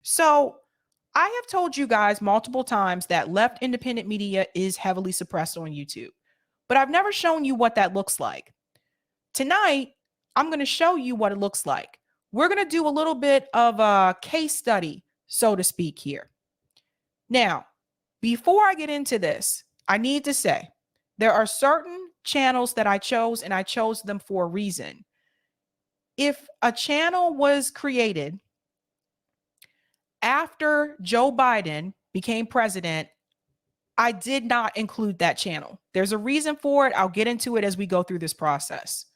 So I have told you guys multiple times that left independent media is heavily suppressed on YouTube, but I've never shown you what that looks like. Tonight, I'm going to show you what it looks like. We're going to do a little bit of a case study, so to speak, here. Now, before I get into this, I need to say there are certain channels that I chose, and I chose them for a reason. If a channel was created after Joe Biden became president, I did not include that channel. There's a reason for it. I'll get into it as we go through this process.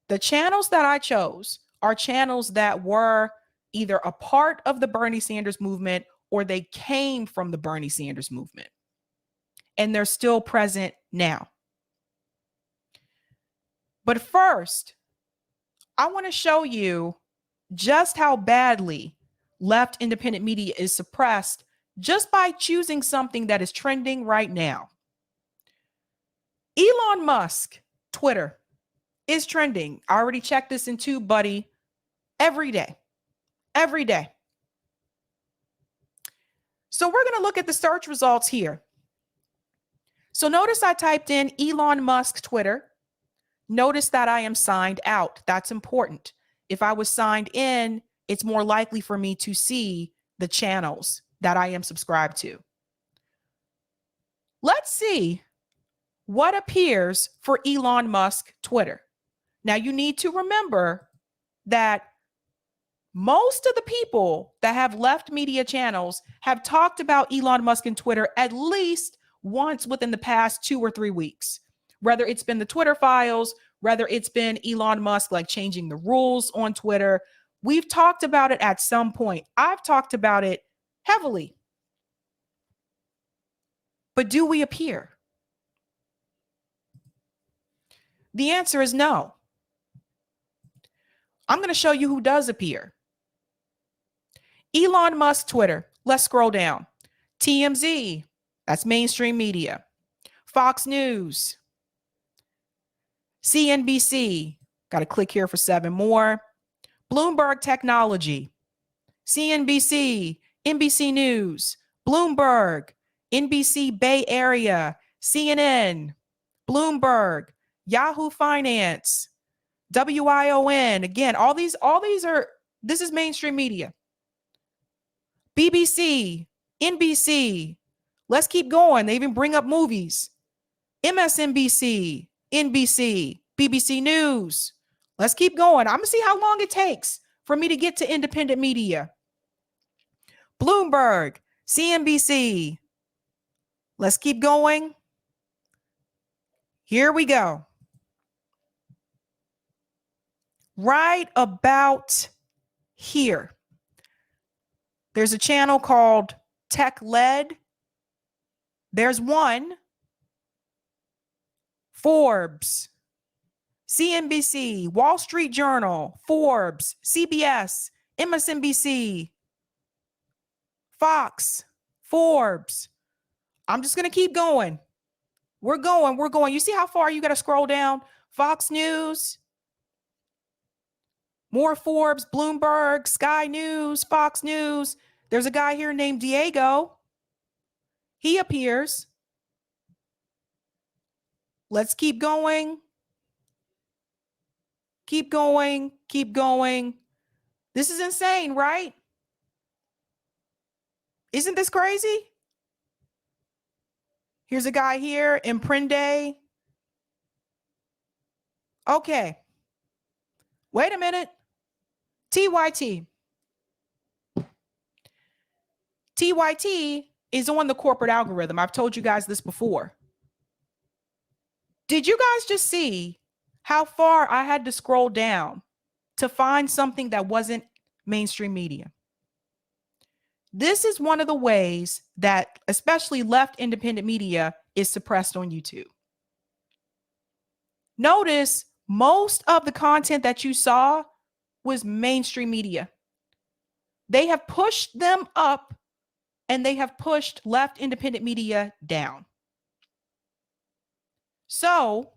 The channels that I chose are channels that were either a part of the Bernie Sanders movement or they came from the Bernie Sanders movement. And they're still present now. But first, I want to show you just how badly left independent media is suppressed just by choosing something that is trending right now. Elon Musk, Twitter, is trending. I already checked this in TubeBuddy every day. Every day. So we're going to look at the search results here. So notice I typed in Elon Musk Twitter. Notice that I am signed out. That's important. If I was signed in, it's more likely for me to see the channels that I am subscribed to. Let's see what appears for Elon Musk Twitter. Now, you need to remember that most of the people that have left media channels have talked about Elon Musk and Twitter at least once within the past 2 or 3 weeks, whether it's been the Twitter files, whether it's been Elon Musk like changing the rules on Twitter. We've talked about it at some point. I've talked about it heavily. But do we appear? The answer is no. I'm going to show you who does appear. Elon Musk Twitter. Let's scroll down. TMZ. That's mainstream media. Fox News. CNBC. Got to click here for 7 more. Bloomberg Technology. CNBC. NBC News. Bloomberg. NBC Bay Area. CNN. Bloomberg. Yahoo Finance. WION. Again, all these are, this is mainstream media. BBC, NBC. Let's keep going. They even bring up movies. MSNBC, NBC, BBC News. Let's keep going. I'm going to see how long it takes for me to get to independent media. Bloomberg, CNBC. Let's keep going. Here we go. Right about here, there's a channel called Tech Led. There's one. Forbes, CNBC, Wall Street Journal, Forbes, CBS, MSNBC, Fox, Forbes. I'm just going to keep going. We're going. You see how far you got to scroll down? Fox News, more Forbes, Bloomberg, Sky News, Fox News. There's a guy here named Diego. He appears. Let's keep going. Keep going. Keep going. This is insane, right? Isn't this crazy? Here's a guy here, Emprende. Okay. Wait a minute. TYT. TYT is on the corporate algorithm. I've told you guys this before. Did you guys just see how far I had to scroll down to find something that wasn't mainstream media? This is one of the ways that especially left independent media is suppressed on YouTube. Notice most of the content that you saw was mainstream media. They have pushed them up and they have pushed left independent media down. So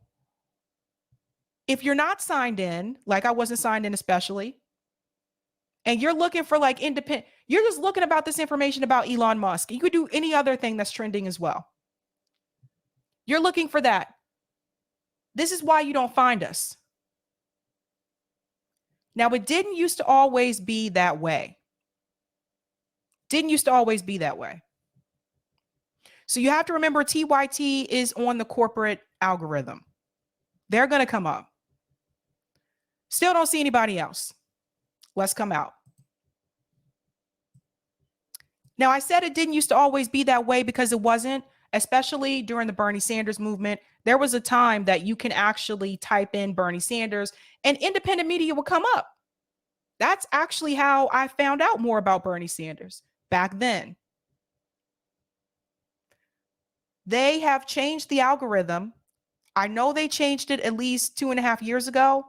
if you're not signed in, like I wasn't signed in especially, and you're looking for like independent, you're just looking about this information about Elon Musk. You could do any other thing that's trending as well. You're looking for that. This is why you don't find us. Now, it didn't used to always be that way. Didn't used to always be that way. So you have to remember TYT is on the corporate algorithm. They're going to come up. Still don't see anybody else. Let's come out. Now, I said it didn't used to always be that way because it wasn't, especially during the Bernie Sanders movement. There was a time that you can actually type in Bernie Sanders and independent media will come up. That's actually how I found out more about Bernie Sanders back then. They have changed the algorithm. I know they changed it at least 2.5 years ago,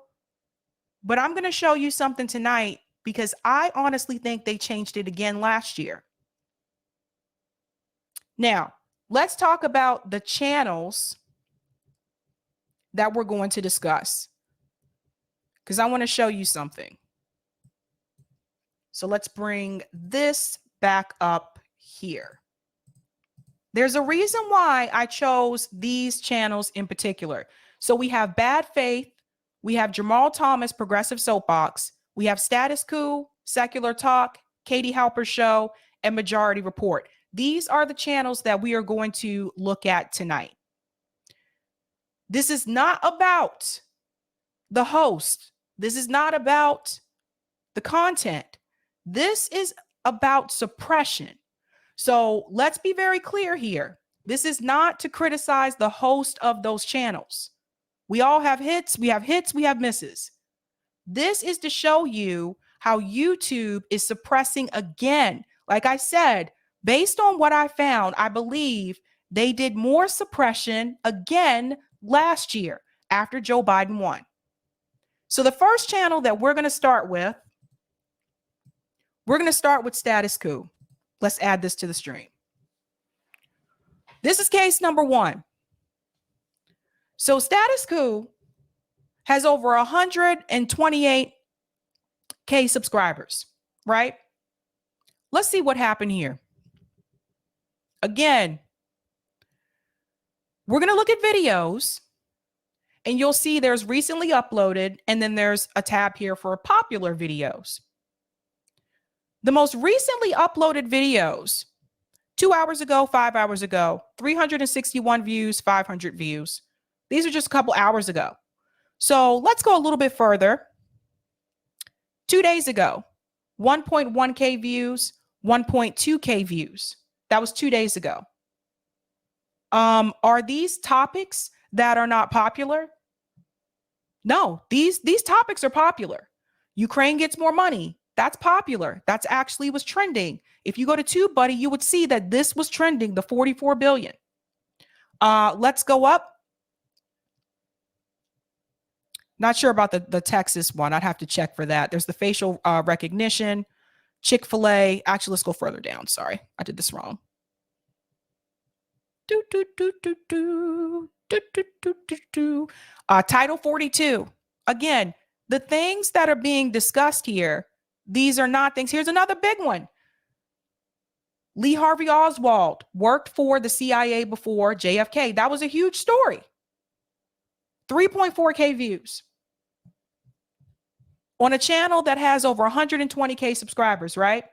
but I'm going to show you something tonight because I honestly think they changed it again last year. Now, let's talk about the channels that we're going to discuss because I want to show you something. So let's bring this back up here. There's a reason why I chose these channels in particular. So we have Bad Faith, we have Jamal Thomas, Progressive Soapbox, we have Status Coup, Secular Talk, Katie Halper's Show, and Majority Report. These are the channels that we are going to look at tonight. This is not about the host. This is not about the content. This is about suppression. So let's be very clear here. This is not to criticize the host of those channels. We all have hits, we have misses. This is to show you how YouTube is suppressing again. Like I said, based on what I found, I believe they did more suppression again last year after Joe Biden won. So the first channel that we're going to start with, Status Coup. Let's add this to the stream. This is case number 1. So Status Coup has over 128K subscribers, right? Let's see what happened here. Again, we're going to look at videos and you'll see there's recently uploaded and then there's a tab here for popular videos. The most recently uploaded videos, 2 hours ago, 5 hours ago, 361 views, 500 views. These are just a couple hours ago. So let's go a little bit further. 2 days ago, 1.1K views, 1.2K views. That was 2 days ago. Are these topics that are not popular? No, these topics are popular. Ukraine gets more money. That's popular. That's actually was trending. If you go to TubeBuddy, you would see that this was trending, the 44 billion. Let's go up. Not sure about the Texas one. I'd have to check for that. There's the facial recognition, Chick-fil-A. Actually, let's go further down. Sorry, I did this wrong. Title 42. Again, the things that are being discussed here, these are not things. Here's another big one. Lee Harvey Oswald worked for the CIA before JFK. That was a huge story. 3.4K views on a channel that has over 120K subscribers, right?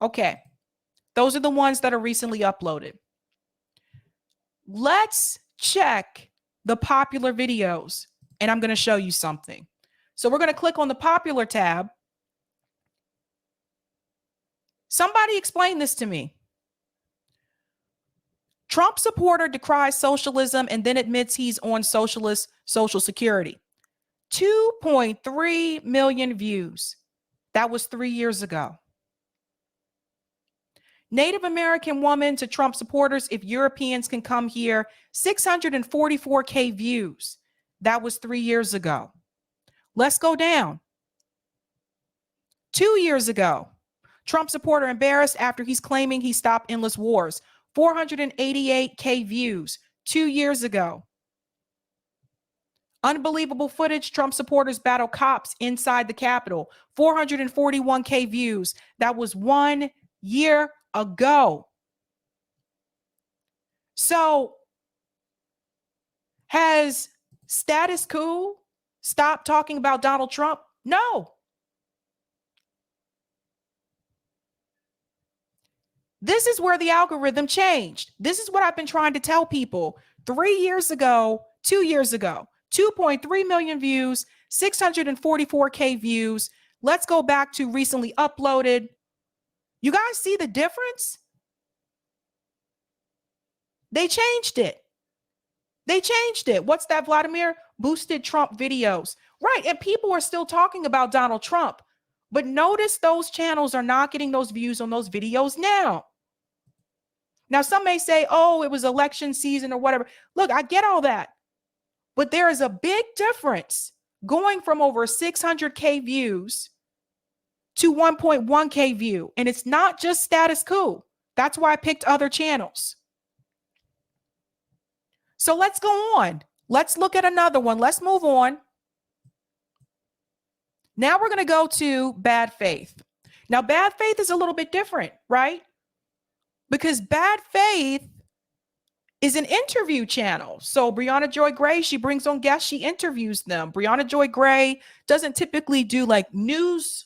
Okay. Those are the ones that are recently uploaded. Let's check the popular videos and I'm going to show you something. So we're going to click on the popular tab. Somebody explain this to me. Trump supporter decries socialism and then admits he's on socialist social security. 2.3 million views. That was 3 years ago. Native American woman to Trump supporters, if Europeans can come here, 644K views. That was 3 years ago. Let's go down. 2 years ago, Trump supporter embarrassed after he's claiming he stopped endless wars. 488K views 2 years ago. Unbelievable footage. Trump supporters battle cops inside the Capitol. 441K views. That was 1 year ago. So has status quo stopped talking about Donald Trump? No. This is where the algorithm changed. This is what I've been trying to tell people 3 years ago, 2 years ago. 2.3 million views, 644K views. Let's go back to recently uploaded. You guys see the difference? They changed it. They changed it. What's that, Vladimir? Boosted Trump videos. Right. And people are still talking about Donald Trump. But notice those channels are not getting those views on those videos now. Now, some may say, oh, it was election season or whatever. Look, I get all that. But there is a big difference going from over 600K views to 1.1K view. And it's not just status quo. That's why I picked other channels. So let's go on. Let's look at another one. Let's move on. Now we're going to go to Bad Faith. Now, Bad Faith is a little bit different, right? Because Bad Faith is an interview channel. So Brianna Joy Gray, she brings on guests, she interviews them. Brianna Joy Gray doesn't typically do like news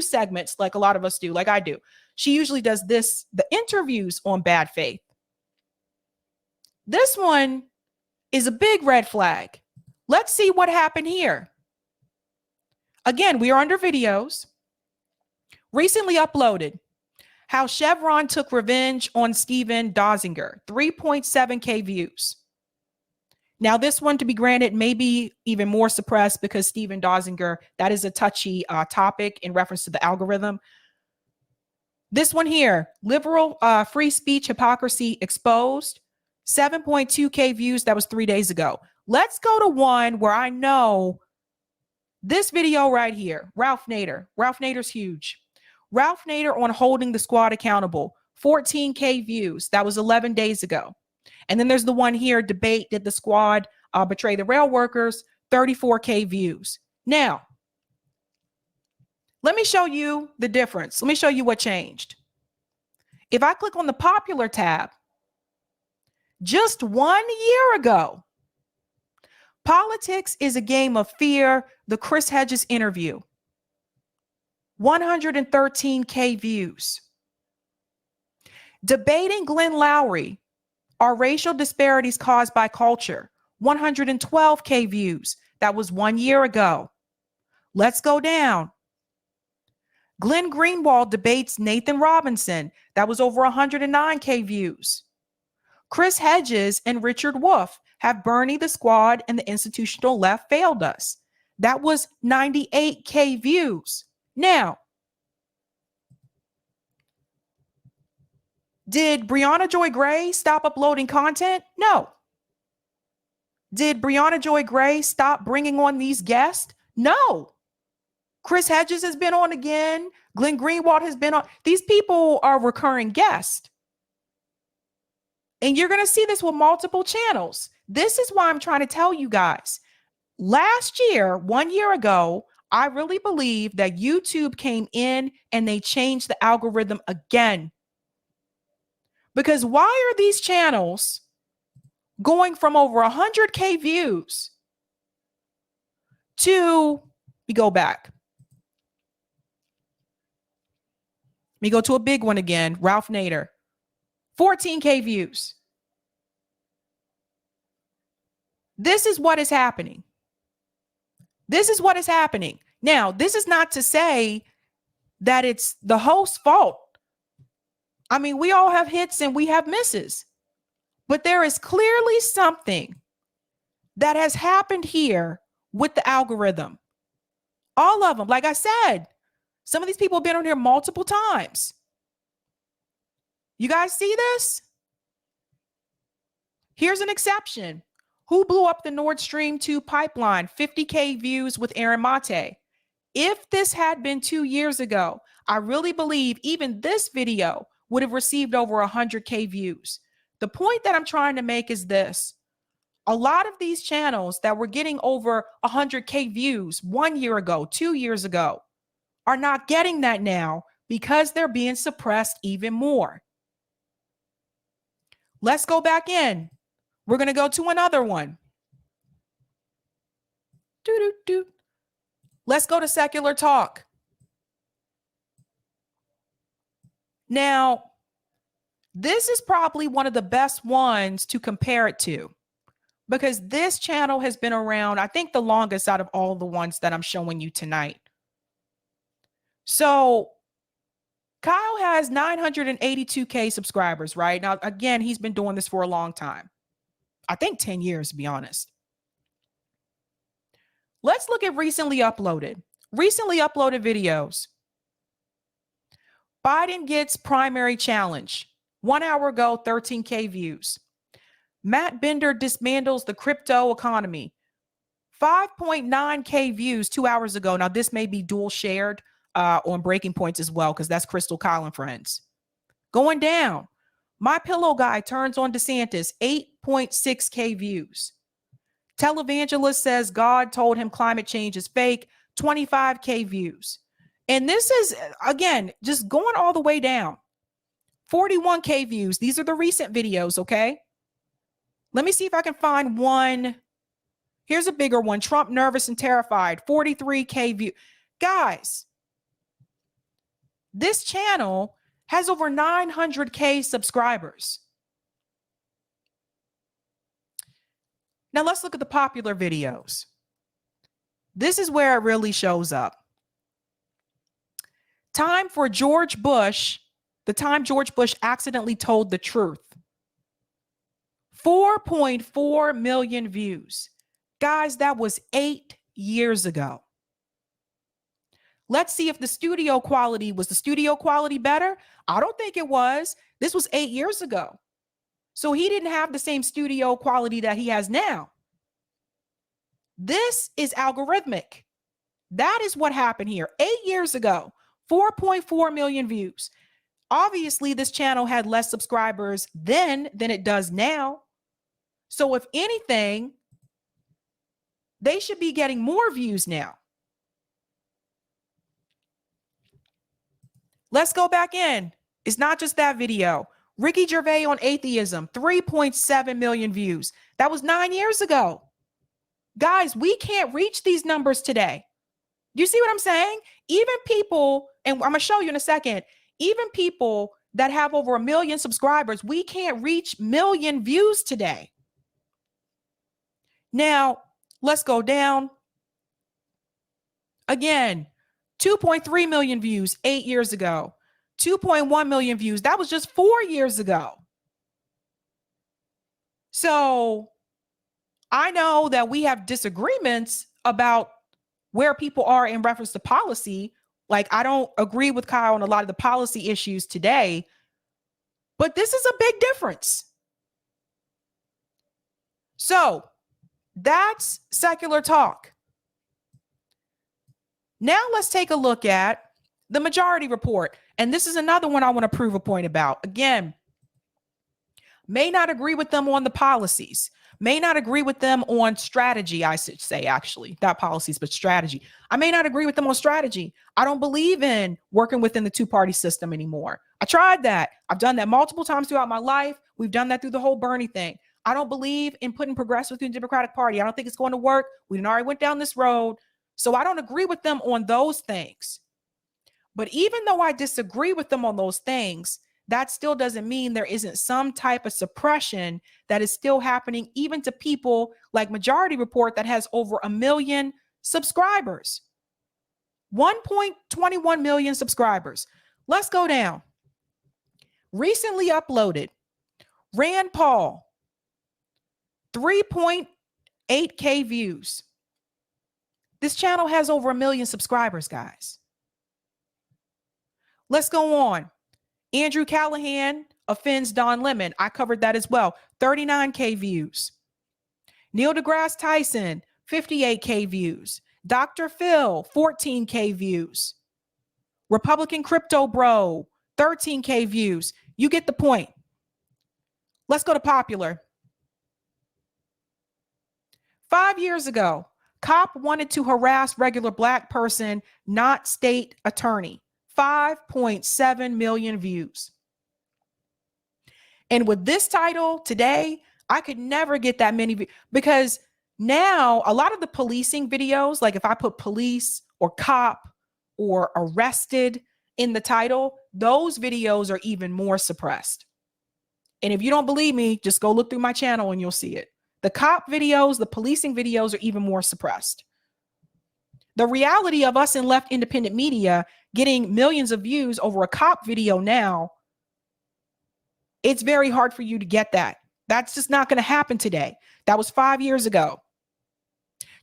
segments like a lot of us do, like I do. She usually does the interviews on Bad Faith. This one is a big red flag. Let's see what happened here. Again, we are under videos. Recently uploaded. How Chevron took revenge on Steven Donziger. 3.7K views. Now, this one, to be granted, may be even more suppressed because Steven Donziger, that is a touchy topic in reference to the algorithm. This one here, liberal free speech hypocrisy exposed. 7.2K views. That was 3 days ago. Let's go to one where I know this video right here. Ralph Nader. Ralph Nader's huge. Ralph Nader on holding the squad accountable. 14K views. That was 11 days ago. And then there's the one here, debate, did the squad betray the rail workers? 34K views. Now, let me show you the difference. Let me show you what changed. If I click on the popular tab, just 1 year ago, politics is a game of fear. The Chris Hedges interview. 113K views. Debating Glenn Lowry. Are racial disparities caused by culture? 112K views. That was 1 year ago. Let's go down. Glenn Greenwald debates Nathan Robinson. That was over 109K views. Chris Hedges and Richard Wolff have Bernie, the squad, and the institutional left failed us. That was 98K views. Now, did Brianna Joy Gray stop uploading content? No. Did Brianna Joy Gray stop bringing on these guests? No. Chris Hedges has been on again. Glenn Greenwald has been on. These people are recurring guests. And you're going to see this with multiple channels. This is why I'm trying to tell you guys. Last year, 1 year ago, I really believe that YouTube came in and they changed the algorithm again. Because why are these channels going from over 100K views to, we go back. Let me go to a big one again, Ralph Nader. 14K views. This is what is happening. This is what is happening. Now, this is not to say that it's the host's fault. I mean, we all have hits and we have misses. But there is clearly something that has happened here with the algorithm. All of them. Like I said, some of these people have been on here multiple times. You guys see this? Here's an exception. Who blew up the Nord Stream 2 pipeline? 50K views with Aaron Mate. If this had been 2 years ago, I really believe even this video would have received over 100K views. The point that I'm trying to make is this. A lot of these channels that were getting over 100K views 1 year ago, 2 years ago, are not getting that now because they're being suppressed even more. Let's go back in. We're going to go to another one. Let's go to Secular Talk. Now, this is probably one of the best ones to compare it to because this channel has been around, I think, the longest out of all the ones that I'm showing you tonight. So Kyle has 982K subscribers, right? Now, again, he's been doing this for a long time. I think 10 years, to be honest. Let's look at recently uploaded videos. Biden gets primary challenge. 1 hour ago, 13K views. Matt Bender dismantles the crypto economy. 5.9K views 2 hours ago. Now, this may be dual shared on Breaking Points as well, because that's Crystal Kyle and friends. Going down. My Pillow Guy turns on DeSantis. 8.6K views. Televangelist says God told him climate change is fake. 25K views. And this is, again, just going all the way down. 41K views. These are the recent videos, okay? Let me see if I can find one. Here's a bigger one. Trump nervous and terrified. 43K views. Guys, this channel has over 900K subscribers. Now let's look at the popular videos. This is where it really shows up. Time for George Bush, the time George Bush accidentally told the truth. 4.4 million views. Guys, that was 8 years ago. Let's see if the studio quality, was the studio quality better? I don't think it was. This was 8 years ago. So he didn't have the same studio quality that he has now. This is algorithmic. That is what happened here. 8 years ago, 4.4 million views. Obviously, this channel had less subscribers then than it does now. So if anything, they should be getting more views now. Let's go back in. It's not just that video. Ricky Gervais on atheism, 3.7 million views. That was 9 years ago. Guys, we can't reach these numbers today. You see what I'm saying? Even people, and I'm going to show you in a second, even people that have over 1 million subscribers, we can't reach million views today. Now, let's go down. Again, 2.3 million views 8 years ago. 2.1 million views. That was just 4 years ago. So I know that we have disagreements about where people are in reference to policy. Like, I don't agree with Kyle on a lot of the policy issues today, but this is a big difference. So that's Secular Talk. Now let's take a look at the Majority Report. And this is another one I want to prove a point about. Again, may not agree with them on the policies, may not agree with them on strategy, I should say, actually, not policies, but strategy. I may not agree with them on strategy. I don't believe in working within the two-party system anymore. I tried that. I've done that multiple times throughout my life. We've done that through the whole Bernie thing. I don't believe in putting progressives in the Democratic Party. I don't think it's going to work. We already went down this road. So I don't agree with them on those things. But even though I disagree with them on those things, that still doesn't mean there isn't some type of suppression that is still happening, even to people like Majority Report that has over 1 million subscribers. 1.21 million subscribers. Let's go down. Recently uploaded. Rand Paul. 3.8K views. This channel has over 1 million subscribers, guys. Let's go on. Andrew Callahan offends Don Lemon. I covered that as well. 39K views. Neil deGrasse Tyson, 58K views. Dr. Phil, 14K views. Republican Crypto Bro, 13K views. You get the point. Let's go to popular. 5 years ago, cop wanted to harass regular black person, not state attorney. 5.7 million views. And with this title today, I could never get that many because now a lot of the policing videos, like if I put police or cop or arrested in the title, those videos are even more suppressed. And if you don't believe me, just go look through my channel and you'll see it. The cop videos, the policing videos are even more suppressed. The reality of us in left independent media getting millions of views over a cop video now, it's very hard for you to get that. That's just not going to happen today. That was 5 years ago.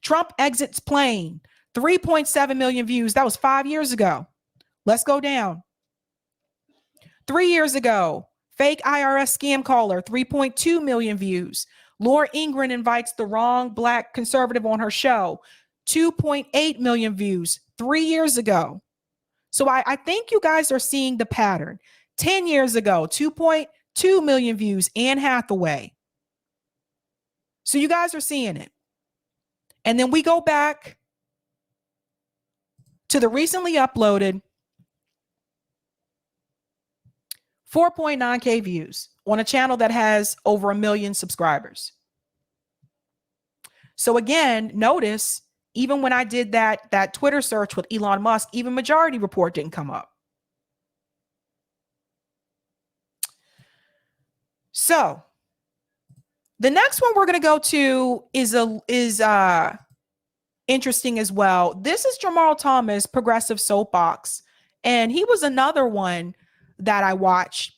Trump exits plane, 3.7 million views. That was 5 years ago. Let's go down. 3 years ago, fake IRS scam caller, 3.2 million views. Laura Ingraham invites the wrong black conservative on her show, 2.8 million views 3 years ago. So I think you guys are seeing the pattern. 10 years ago, 2.2 million views, Anne Hathaway. So you guys are seeing it. And then we go back to the recently uploaded 4.9K views on a channel that has over 1 million subscribers. So again, notice, even when I did that Twitter search with Elon Musk, even Majority Report didn't come up. So the next one we're going to go to is interesting as well. This is Jamal Thomas, Progressive Soapbox. And he was another one that I watched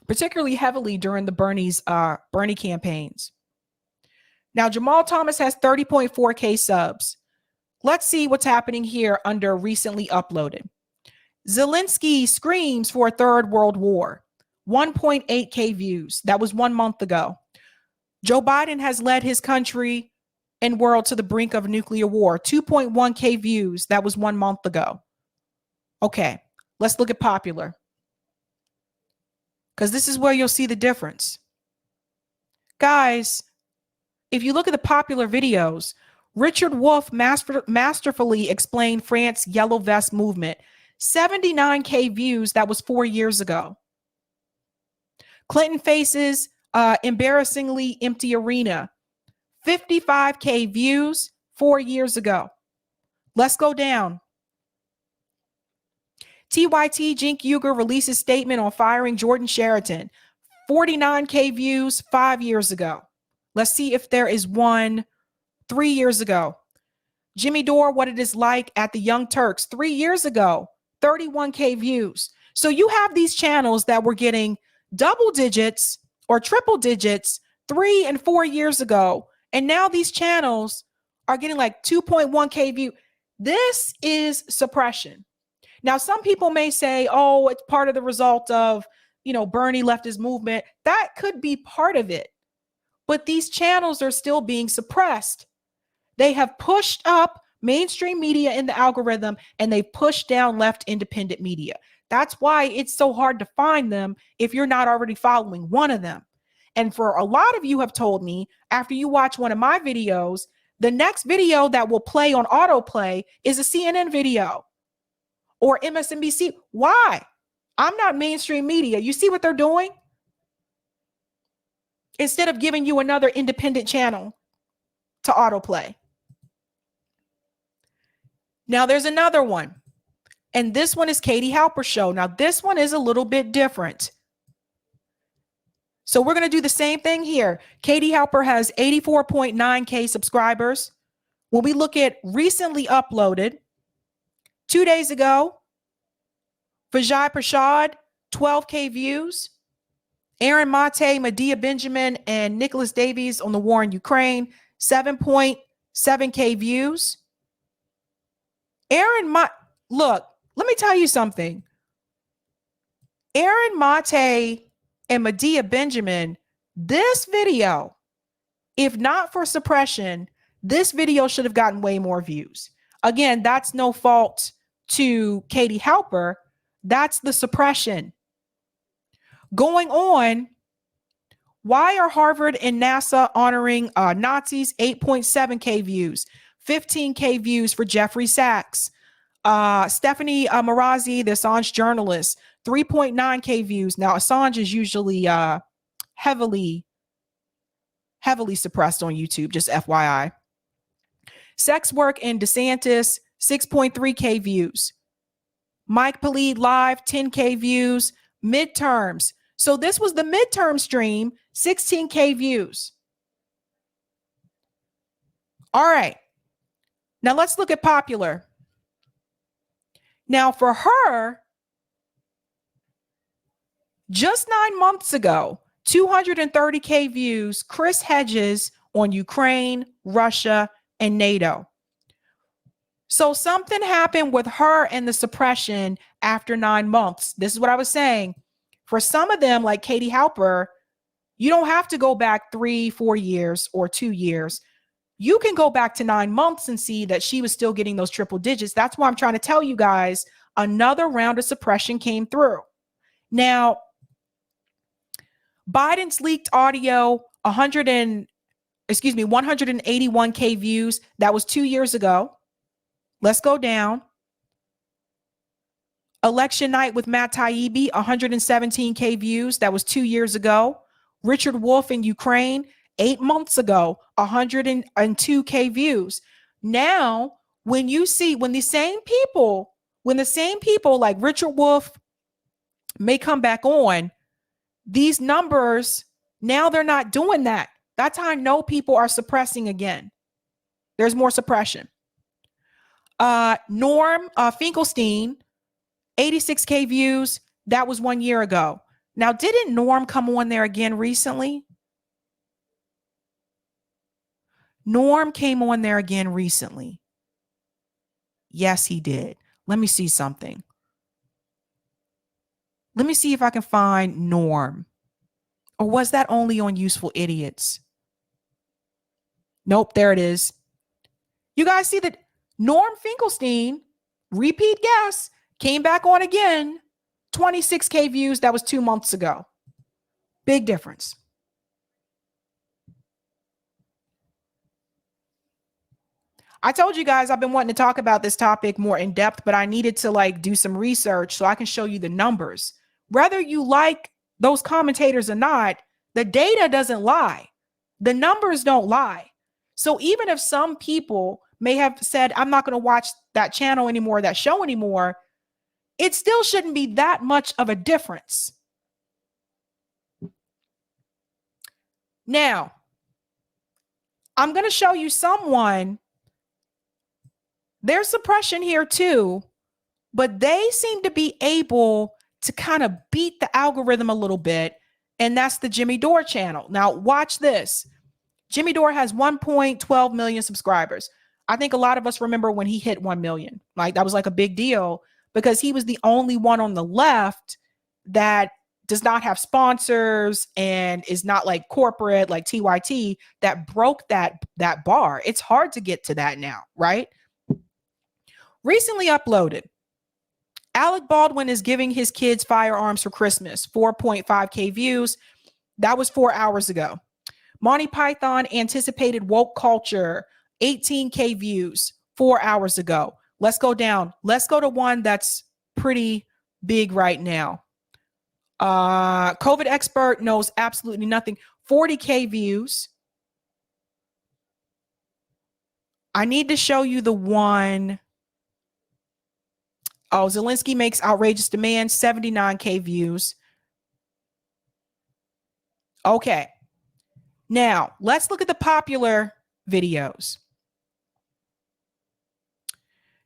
particularly heavily during the Bernie campaigns. Now, Jamal Thomas has 30.4K subs. Let's see what's happening here under recently uploaded. Zelensky screams for a third world war. 1.8K views. That was 1 month ago. Joe Biden has led his country and world to the brink of nuclear war. 2.1K views. That was 1 month ago. Okay, let's look at popular, because this is where you'll see the difference. Guys, if you look at the popular videos, Richard Wolff masterfully explained France's Yellow Vest movement. 79K views. That was 4 years ago. Clinton faces embarrassingly empty arena. 55K views 4 years ago. Let's go down. TYT Cenk Uygur releases statement on firing Jordan Sheraton. 49K views 5 years ago. Let's see if there is one 3 years ago. Jimmy Dore, what it is like at the Young Turks. 3 years ago, 31K views. So you have these channels that were getting double digits or triple digits 3 and 4 years ago. And now these channels are getting like 2.1K view. This is suppression. Now, some people may say, oh, it's part of the result of, Bernie left his movement. That could be part of it. But these channels are still being suppressed. They have pushed up mainstream media in the algorithm, and they pushed down left independent media. That's why it's so hard to find them if you're not already following one of them. And for a lot of you have told me, after you watch one of my videos, the next video that will play on autoplay is a CNN video or MSNBC. Why? I'm not mainstream media. You see what they're doing? Instead of giving you another independent channel to autoplay. Now there's another one. And this one is Katie Halper's show. Now this one is a little bit different. So we're going to do the same thing here. Katie Halper has 84.9K subscribers. When we look at recently uploaded, 2 days ago, Vijay Prashad, 12K views. Aaron Mate, Medea Benjamin, and Nicholas Davies on the war in Ukraine, 7.7K views. Look, let me tell you something. Aaron Mate and Medea Benjamin, this video, if not for suppression, this video should have gotten way more views. Again, that's no fault to Katie Halper. That's the suppression. Going on, Why are Harvard and NASA honoring Nazis? 8.7K views, 15K views for Jeffrey Sachs. Stephanie Marazzi, the Assange journalist, 3.9K views. Now, Assange is usually heavily suppressed on YouTube, just FYI. Sex Work and DeSantis, 6.3K views. Mike Polite Live, 10K views. Midterms. So this was the midterm stream, 16K views. All right. Now let's look at popular. Now for her, just 9 months ago, 230K views, Chris Hedges on Ukraine, Russia, and NATO. So something happened with her and the suppression after 9 months. This is what I was saying. For some of them, like Katie Halper, you don't have to go back 3-4 years or 2 years. You can go back to 9 months and see that she was still getting those triple digits. That's why I'm trying to tell you guys, another round of suppression came through. Now, Biden's leaked audio, 181K views. That was 2 years ago. Let's go down. Election night with Matt Taibbi, 117K views. That was 2 years ago. Richard Wolff in Ukraine, 8 months ago, 102K views. Now, when the same people like Richard Wolff may come back on, these numbers, now they're not doing that. That's how I know people are suppressing again. There's more suppression. Norm Finkelstein, 86K views. That was 1 year ago. Now, didn't Norm come on there again recently? Norm came on there again recently. Yes, he did. Let me see something. Let me see if I can find Norm. Or was that only on Useful Idiots? Nope, there it is. You guys see that Norm Finkelstein, repeat guest, came back on again. 26K views. That was 2 months ago. Big difference. I told you guys I've been wanting to talk about this topic more in depth, but I needed to do some research so I can show you the numbers. Whether you like those commentators or not, the data doesn't lie. The numbers don't lie. So even if some people may have said, I'm not going to watch that channel anymore, that show anymore, it still shouldn't be that much of a difference. Now, I'm going to show you someone. There's suppression here too, but they seem to be able to kind of beat the algorithm a little bit, and that's the Jimmy Dore channel. Now, watch this. Jimmy Dore has 1.12 million subscribers. I think a lot of us remember when he hit 1 million. Like, that was like a big deal because he was the only one on the left that does not have sponsors and is not like corporate, like TYT, that broke that bar. It's hard to get to that now, right? Recently uploaded. Alec Baldwin is giving his kids firearms for Christmas. 4.5K views. That was 4 hours ago. Monty Python anticipated woke culture. 18K views 4 hours ago. Let's go down. Let's go to one that's pretty big right now. COVID expert knows absolutely nothing. 40K views. I need to show you the one. Oh, Zelensky makes outrageous demands, 79K views. Okay. Now, let's look at the popular videos.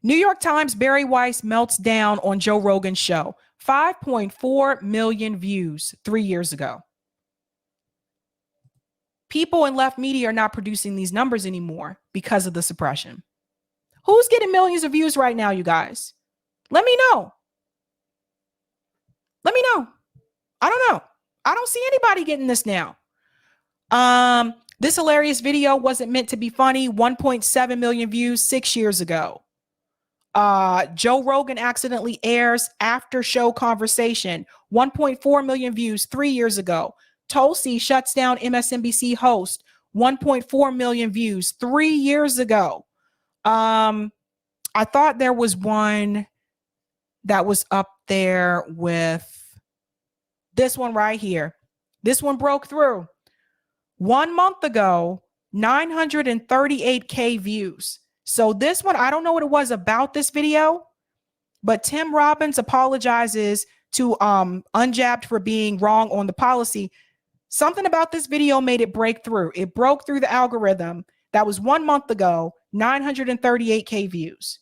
New York Times, Barry Weiss melts down on Joe Rogan's show. 5.4 million views 3 years ago. People in left media are not producing these numbers anymore because of the suppression. Who's getting millions of views right now, you guys? Let me know. Let me know. I don't know. I don't see anybody getting this now. This hilarious video wasn't meant to be funny. 1.7 million views 6 years ago. Joe Rogan accidentally airs after show conversation. 1.4 million views 3 years ago. Tulsi shuts down MSNBC host, 1.4 million views 3 years ago. I thought there was one that was up there with this one right here. This one broke through 1 month ago, 938K views. So this one, I don't know what it was about this video, but Tim Robbins apologizes to Unjabbed for being wrong on the policy. Something about this video made it break through. It broke through the algorithm. That was 1 month ago, 938K views.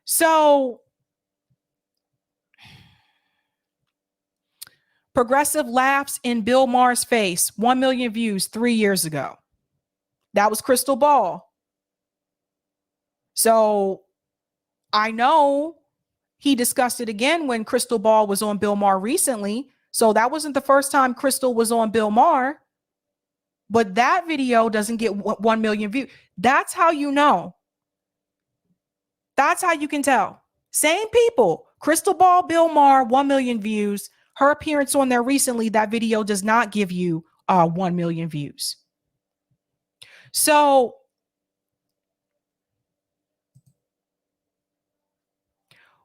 So progressive laughs in Bill Maher's face, 1 million views 3 years ago. That was Crystal Ball. So I know he discussed it again when Crystal Ball was on Bill Maher recently. So that wasn't the first time Crystal was on Bill Maher. But that video doesn't get 1 million views. That's how you know. That's how you can tell. Same people. Crystal Ball, Bill Maher, 1 million views. Her appearance on there recently, that video does not give you 1 million views. So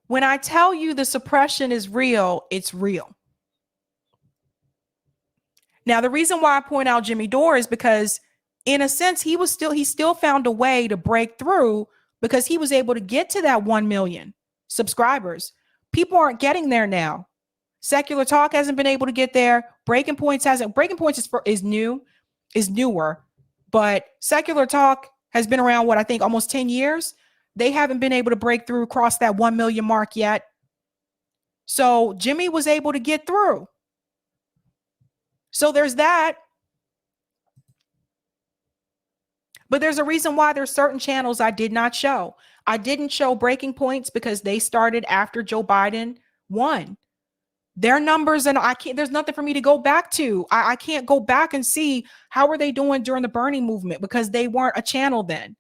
when I tell you the suppression is real, it's real. Now, the reason why I point out Jimmy Dore is because, in a sense, he still found a way to break through because he was able to get to that 1 million subscribers. People aren't getting there now. Secular Talk hasn't been able to get there. Breaking Points hasn't. Breaking Points is newer, but Secular Talk has been around, what I think, almost 10 years. They haven't been able to break through, cross that 1 million mark yet. So Jimmy was able to get through. So there's that. But there's a reason why there's certain channels I did not show. I didn't show Breaking Points because they started after Joe Biden won. Their numbers, and there's nothing for me to go back to. I can't go back and see how were they doing during the Bernie movement because they weren't a channel then.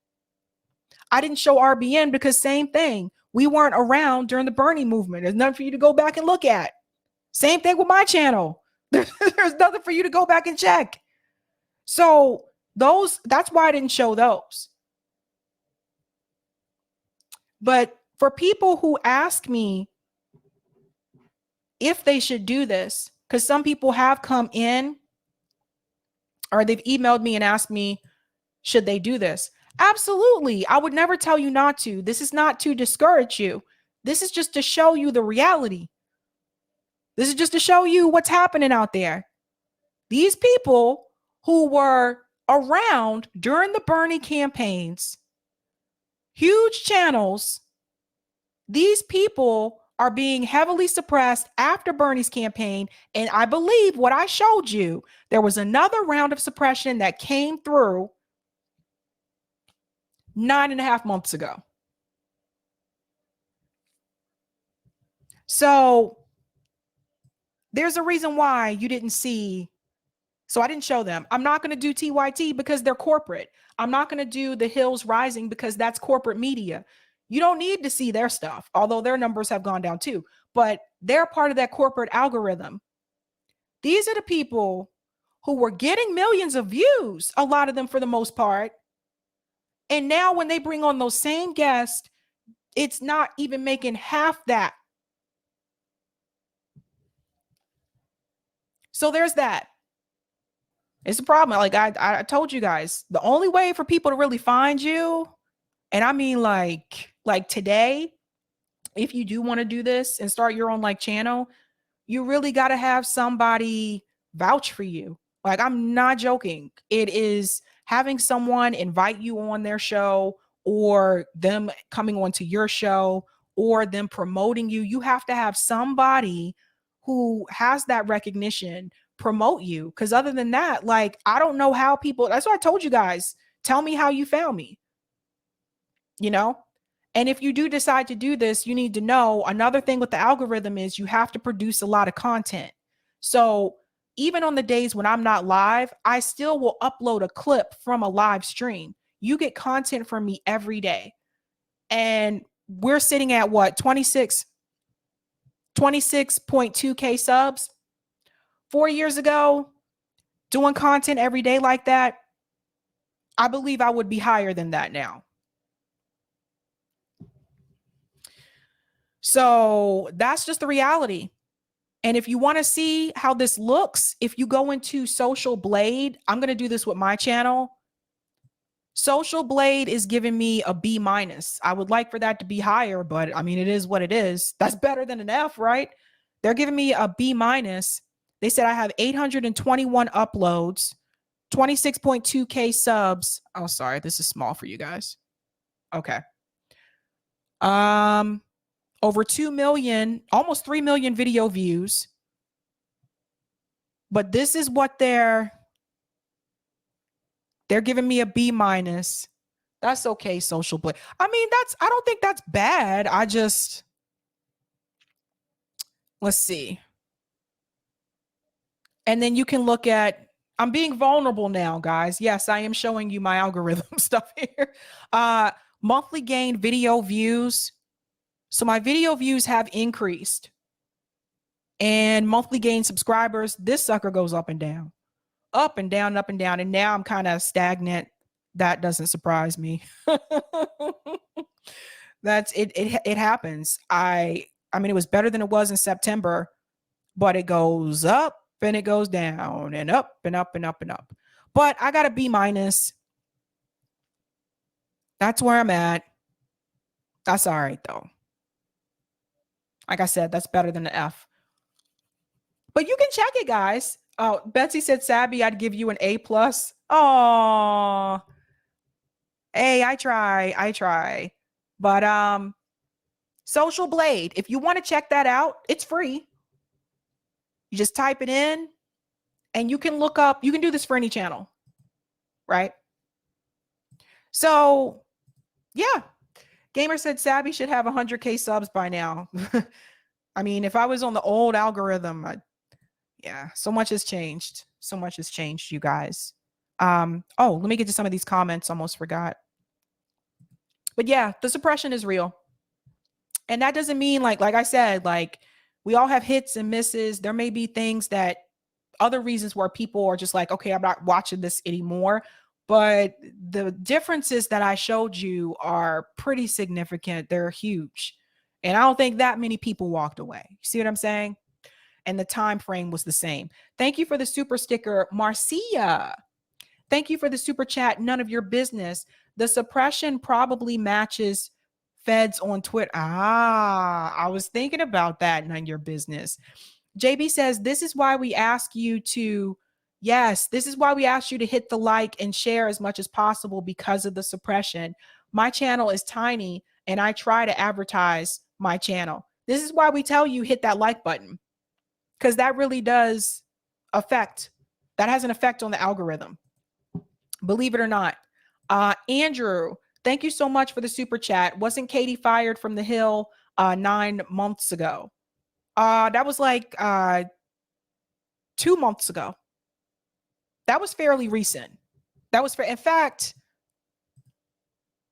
I didn't show RBN because same thing. We weren't around during the Bernie movement. There's nothing for you to go back and look at. Same thing with my channel. There's nothing for you to go back and check. So that's why I didn't show those. But for people who ask me if they should do this, because some people have come in or they've emailed me and asked me, should they do this? Absolutely. I would never tell you not to. This is not to discourage you. This is just to show you the reality. This is just to show you what's happening out there. These people who were around during the Bernie campaigns, huge channels, these people are being heavily suppressed after Bernie's campaign. And I believe what I showed you, there was another round of suppression that came through 9.5 months ago. So there's a reason why you didn't see. So I didn't show them. I'm not going to do TYT because they're corporate. I'm not going to do The Hills Rising because that's corporate media. You don't need to see their stuff, although their numbers have gone down too. But they're part of that corporate algorithm. These are the people who were getting millions of views, a lot of them for the most part. And now when they bring on those same guests, it's not even making half that. So there's that. It's a problem. Like I told you guys, the only way for people to really find you, and I mean like today, if you do want to do this and start your own like channel, you really got to have somebody vouch for you. Like, I'm not joking. It is having someone invite you on their show or them coming onto your show or them promoting you. You have to have somebody who has that recognition promote you. Because other than that, like, I don't know how people, that's what I told you guys. Tell me how you found me, you know? And if you do decide to do this, you need to know another thing with the algorithm is you have to produce a lot of content. So even on the days when I'm not live, I still will upload a clip from a live stream. You get content from me every day. And we're sitting at what, 26.2K subs? 4 years ago, doing content every day like that, I believe I would be higher than that now. So that's just the reality. And if you want to see how this looks, if you go into Social Blade, I'm going to do this with my channel. Social Blade is giving me a B minus. I would like for that to be higher, but I mean, it is what it is. That's better than an F, right? They're giving me a B minus. They said I have 821 uploads, 26.2K subs. Oh, sorry. This is small for you guys. Okay. Over 2 million, almost 3 million video views. But this is what they're giving me a B minus. That's okay, Social Blade. I mean, I don't think that's bad. Let's see. And then you can look at, I'm being vulnerable now, guys. Yes, I am showing you my algorithm stuff here. Monthly gain video views. So my video views have increased. And monthly gain subscribers, this sucker goes up and down. Up and down, up and down. And now I'm kind of stagnant. That doesn't surprise me. That's it. It happens. I mean, it was better than it was in September, but it goes up and it goes down and up and up and up and up. But I got a B minus. That's where I'm at. That's all right, though. Like I said, that's better than an F. But you can check it, guys. Oh, Betsy said, Sabby, I'd give you an A+. Oh, hey, I try. But Social Blade, if you want to check that out, it's free. You just type it in and you can look up, you can do this for any channel, right? So, yeah. Gamer said Sabby should have 100K subs by now. I mean, if I was on the old algorithm, yeah, so much has changed. So much has changed, you guys. Oh, let me get to some of these comments. Almost forgot. But yeah, the suppression is real. And that doesn't mean like I said, like we all have hits and misses. There may be things that other reasons where people are just like, okay, I'm not watching this anymore. But the differences that I showed you are pretty significant. They're huge. And I don't think that many people walked away. You see what I'm saying? And the time frame was the same. Thank you for the super sticker, Marcia. Thank you for the super chat. None of your business. The suppression probably matches feds on Twitter. I was thinking about that. None of your business. JB says, this is why we ask you to, yes, this is why we ask you to hit the like and share as much as possible because of the suppression. My channel is tiny and I try to advertise my channel. This is why we tell you hit that like button because that really does affect, that has an effect on the algorithm. Believe it or not. Andrew, thank you so much for the super chat. Wasn't Katie fired from the Hill 9 months ago? That was like 2 months ago. That was fairly recent. That was in fact,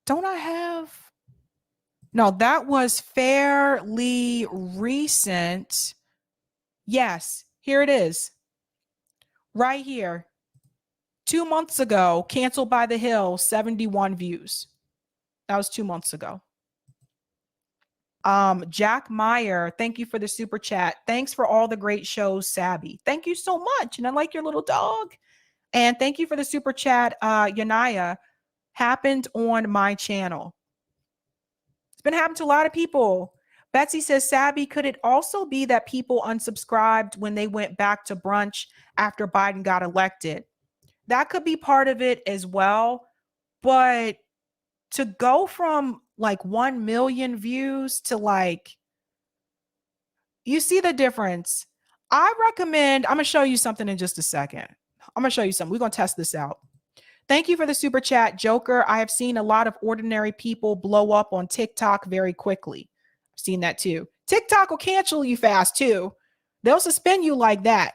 don't I have? No, that was fairly recent. Yes, here it is. Right here. 2 months ago, canceled by the Hill, 71 views. That was 2 months ago. Jack Meyer, thank you for the super chat. Thanks for all the great shows, Sabby. Thank you so much. And I like your little dog. And thank you for the super chat, Yanaya. Happened on my channel. It's been happening to a lot of people. Betsy says, Sabby, could it also be that people unsubscribed when they went back to brunch after Biden got elected? That could be part of it as well. But to go from like 1 million views to like, you see the difference. I recommend, I'm going to show you something in just a second. I'm going to show you something. We're going to test this out. Thank you for the super chat, Joker. I have seen a lot of ordinary people blow up on TikTok very quickly. I've seen that too. TikTok will cancel you fast too. They'll suspend you like that.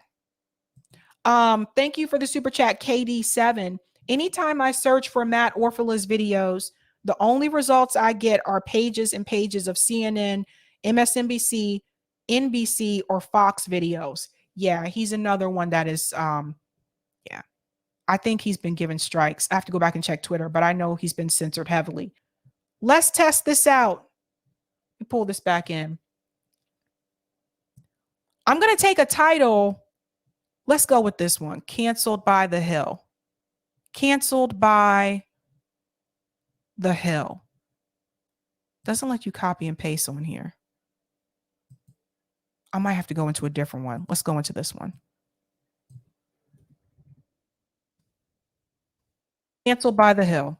Thank you for the super chat, KD7. Anytime I search for Matt Orfala's videos, the only results I get are pages and pages of CNN, MSNBC, NBC, or Fox videos. Yeah, he's another one that is yeah. I think he's been given strikes. I have to go back and check Twitter, but I know he's been censored heavily. Let's test this out. Let me pull this back in. I'm going to take a title. Let's go with this one. Canceled by the Hill. Canceled by the Hill. Doesn't let you copy and paste on here. I might have to go into a different one. Let's go into this one. Canceled by the Hill.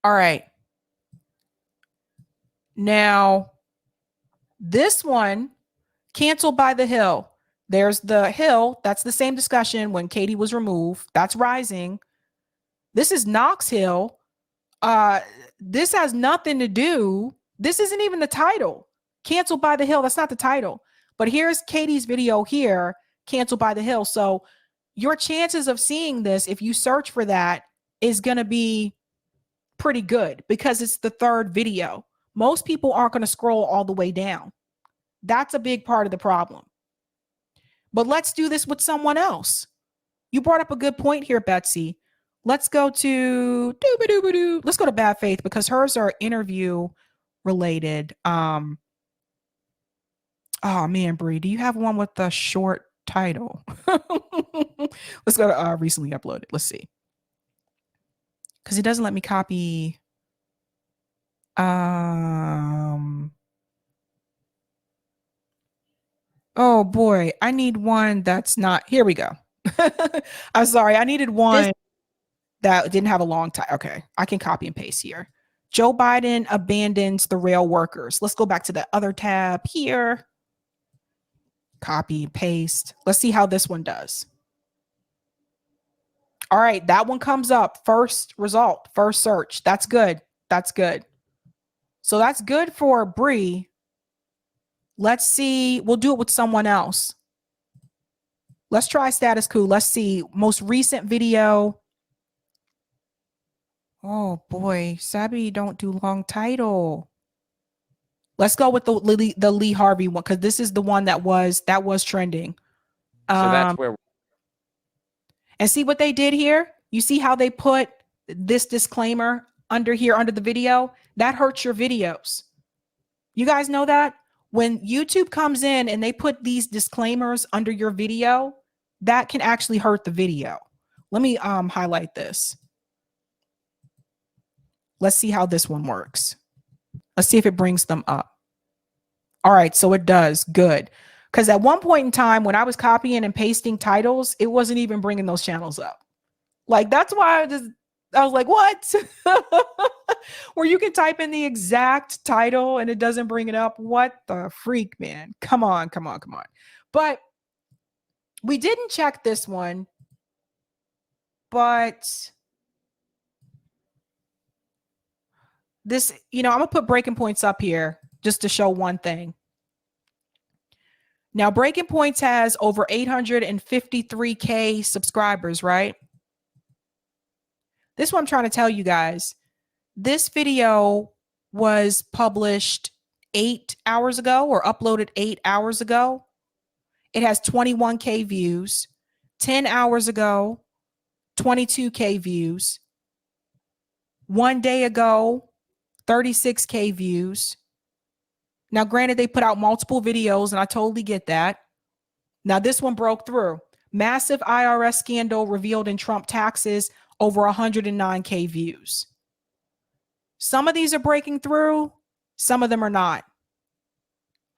All right. Now, this one, Canceled by the Hill. There's the Hill. That's the same discussion when Katie was removed. That's Rising. This is Knox Hill. This has nothing to do. This isn't even the title. Canceled by the Hill. That's not the title. But here's Katie's video here, Canceled by the Hill. So your chances of seeing this, if you search for that, is going to be pretty good because it's the third video. Most people aren't going to scroll all the way down. That's a big part of the problem. But let's do this with someone else. You brought up a good point here, Betsy. Let's go to let's go to Bad Faith because hers are interview related. Oh man, Bree, do you have one with the short title? Let's go to recently uploaded. Let's see. Because it doesn't let me copy. Oh boy, I need one that's not. Here we go. I'm sorry. I needed one that didn't have a long time. Okay, I can copy and paste here. Joe Biden abandons the rail workers. Let's go back to the other tab here. Copy, paste. Let's see how this one does. All right, that one comes up. First result, first search. That's good. That's good. So that's good for Bree. Let's see. We'll do it with someone else. Let's try status quo. Let's see. Most recent video. Oh boy, Sabby don't do long title. Let's go with the Lee Harvey one because this is the one that was trending. So that's where. And see what they did here? You see how they put this disclaimer under here under the video? That hurts your videos. You guys know that? When YouTube comes in and they put these disclaimers under your video, that can actually hurt the video. Let me highlight this. Let's see how this one works. Let's see if it brings them up. All right, so it does. Good. Because at one point in time, when I was copying and pasting titles, it wasn't even bringing those channels up. Like, that's why I was like, what? Where you can type in the exact title and it doesn't bring it up. What the freak, man? Come on, come on, come on. But we didn't check this one. But this, I'm going to put breaking points up here just to show one thing. Now, Breaking Points has over 853K subscribers, right? This is what I'm trying to tell you guys. This video was published 8 hours ago or uploaded 8 hours ago. It has 21K views. 10 hours ago, 22K views. 1 day ago, 36K views. Now, granted, they put out multiple videos, and I totally get that. Now, this one broke through. Massive IRS scandal revealed in Trump taxes, over 109K views. Some of these are breaking through. Some of them are not.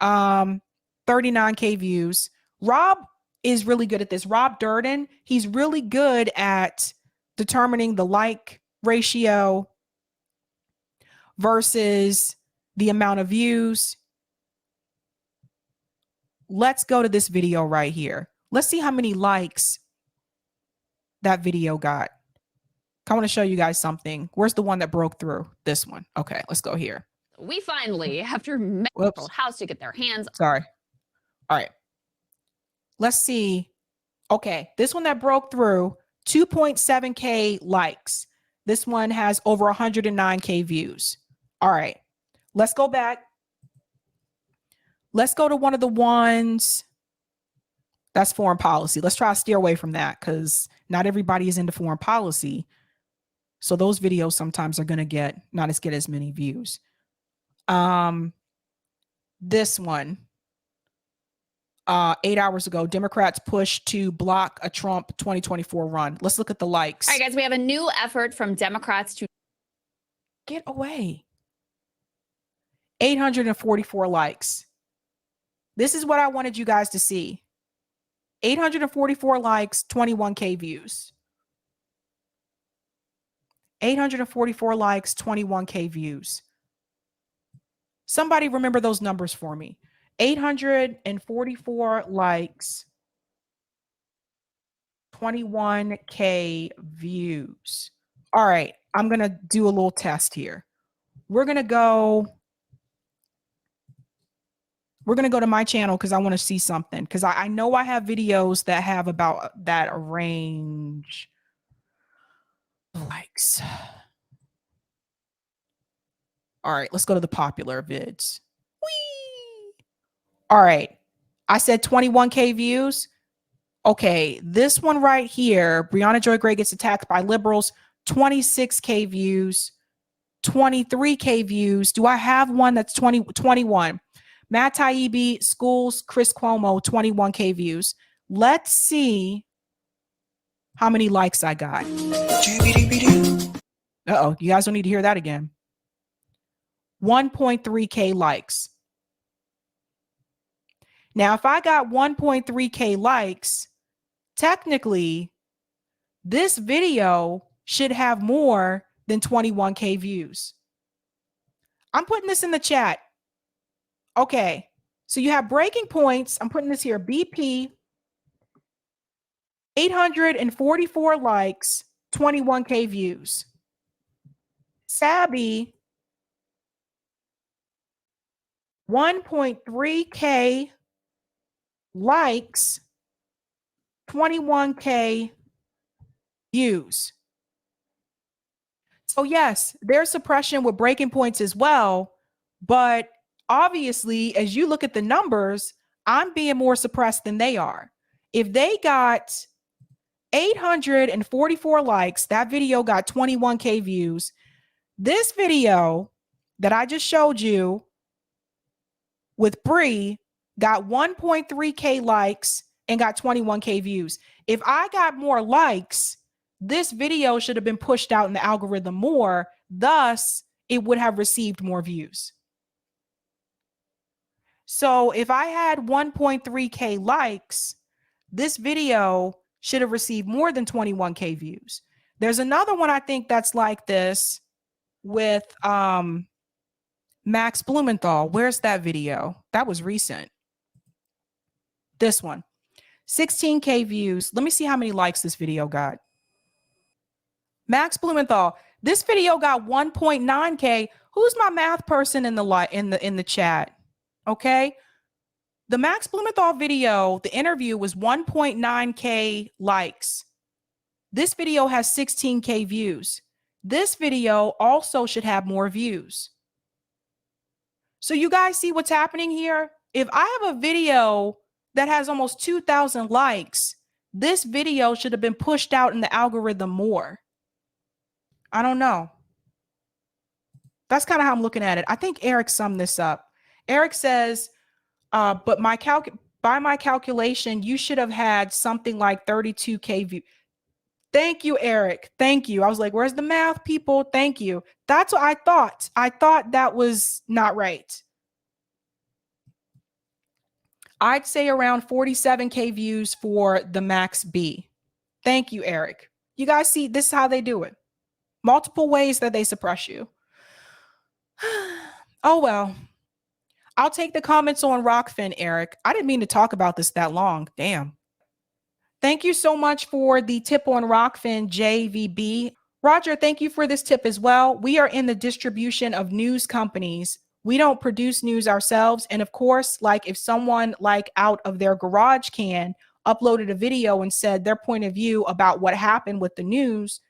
39K views. Rob is really good at this. Rob Durden, he's really good at determining the like ratio versus the amount of views. Let's go to this video right here. Let's see how many likes that video got. I want to show you guys something. Where's the one that broke through? This one. Okay, let's go here. We finally, after medical house to get their hands. Sorry. All right. Let's see. Okay, this one that broke through, 2.7K likes. This one has over 109K views. All right, let's go back. Let's go to one of the ones that's foreign policy. Let's try to steer away from that because not everybody is into foreign policy. So those videos sometimes are going to not get as many views. This one, 8 hours ago, Democrats push to block a Trump 2024 run. Let's look at the likes. All right, guys, we have a new effort from Democrats to get away. 844 likes. This is what I wanted you guys to see. 844 likes, 21K views. 844 likes, 21K views. Somebody remember those numbers for me. 844 likes, 21K views. All right, I'm going to do a little test here. We're going to go to my channel because I want to see something. Because I know I have videos that have about that range of likes. All right, let's go to the popular vids. Whee! All right, I said 21K views. Okay, this one right here, Brianna Joy Gray gets attacked by liberals, 26K views, 23K views. Do I have one that's 21? Matt Taibbi, schools, Chris Cuomo, 21K views. Let's see how many likes I got. Uh-oh, you guys don't need to hear that again. 1.3K likes. Now, if I got 1.3K likes, technically, this video should have more than 21K views. I'm putting this in the chat. Okay, so you have breaking points. I'm putting this here. BP, 844 likes, 21K views. Sabby, 1.3K likes, 21K views. So yes, there's suppression with breaking points as well, but obviously, as you look at the numbers, I'm being more suppressed than they are. If they got 844 likes, that video got 21K views. This video that I just showed you with Bree got 1.3K likes and got 21K views. If I got more likes, this video should have been pushed out in the algorithm more. Thus, it would have received more views. So if I had 1.3K likes, this video should have received more than 21K views. There's another one I think that's like this with Max Blumenthal. Where's that video? That was recent. This one, 16K views. Let me see how many likes this video got. Max Blumenthal, this video got 1.9K. Who's my math person in the chat? Okay. The Max Blumenthal video, the interview was 1.9K likes. This video has 16K views. This video also should have more views. So you guys see what's happening here? If I have a video that has almost 2,000 likes, this video should have been pushed out in the algorithm more. I don't know. That's kind of how I'm looking at it. I think Eric summed this up. Eric says, but by my calculation, you should have had something like 32K views. Thank you, Eric. Thank you. I was like, where's the math, people? Thank you. That's what I thought. I thought that was not right. I'd say around 47K views for the Max B. Thank you, Eric. You guys see, this is how they do it. Multiple ways that they suppress you. Oh, well. I'll take the comments on Rockfin, Eric. I didn't mean to talk about this that long. Damn. Thank you so much for the tip on Rockfin, JVB. Roger, thank you for this tip as well. We are in the distribution of news companies. We don't produce news ourselves. And of course, like if someone like out of their garage can uploaded a video and said their point of view about what happened with the news,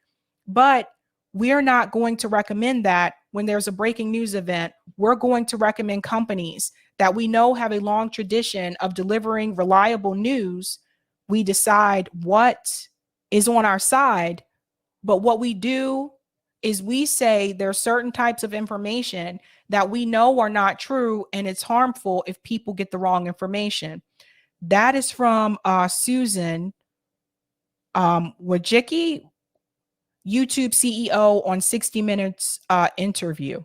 but we're not going to recommend that when there's a breaking news event, we're going to recommend companies that we know have a long tradition of delivering reliable news. We decide what is on our side, but what we do is we say there are certain types of information that we know are not true, and it's harmful if people get the wrong information. That is from Susan Wojcicki, YouTube CEO, on 60 Minutes interview.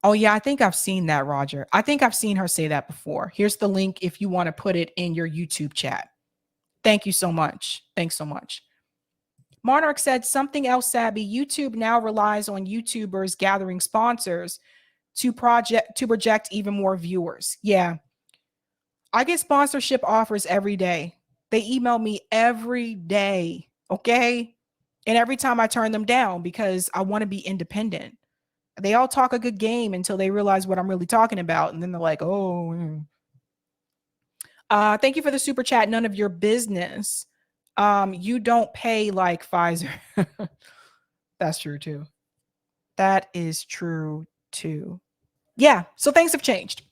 Oh, yeah, I think I've seen that, Roger. I think I've seen her say that before. Here's the link if you want to put it in your YouTube chat. Thank you so much. Thanks so much. Monarch said something else, Sabby. YouTube now relies on YouTubers gathering sponsors to project even more viewers. Yeah. I get sponsorship offers every day. They email me every day. Okay. And every time I turn them down because I want to be independent. They all talk a good game until they realize what I'm really talking about. And then they're like, oh, thank you for the super chat. None of your business. You don't pay like Pfizer. That's true too. That is true too. Yeah. So things have changed.